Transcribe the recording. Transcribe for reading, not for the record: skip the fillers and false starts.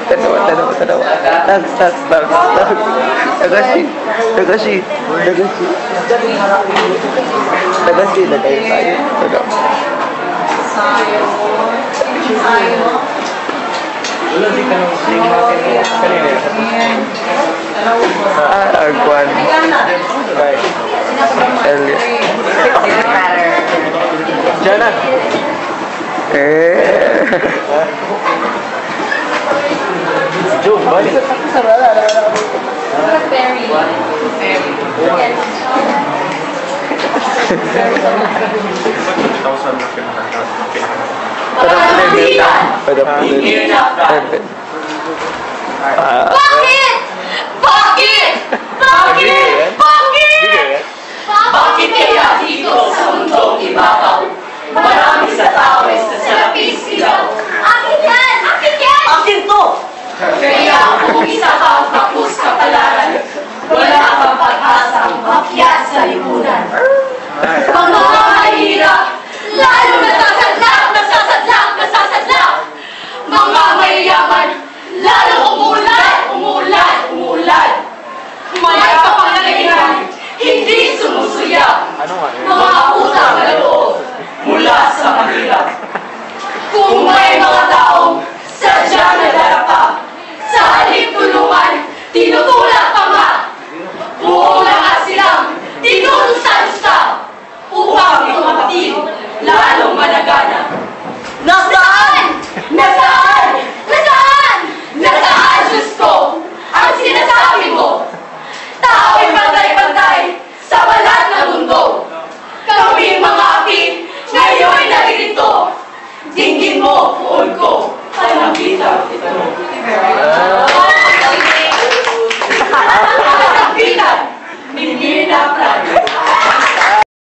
Tanawa. Stop. Tagashi. Na kayo tayo. Arquan. Elliot. Jana. Joe, balik. Bakit kaya dito sa mundong ibabaw? Marami sa tao ay sa salapis ilaw. Akin yan!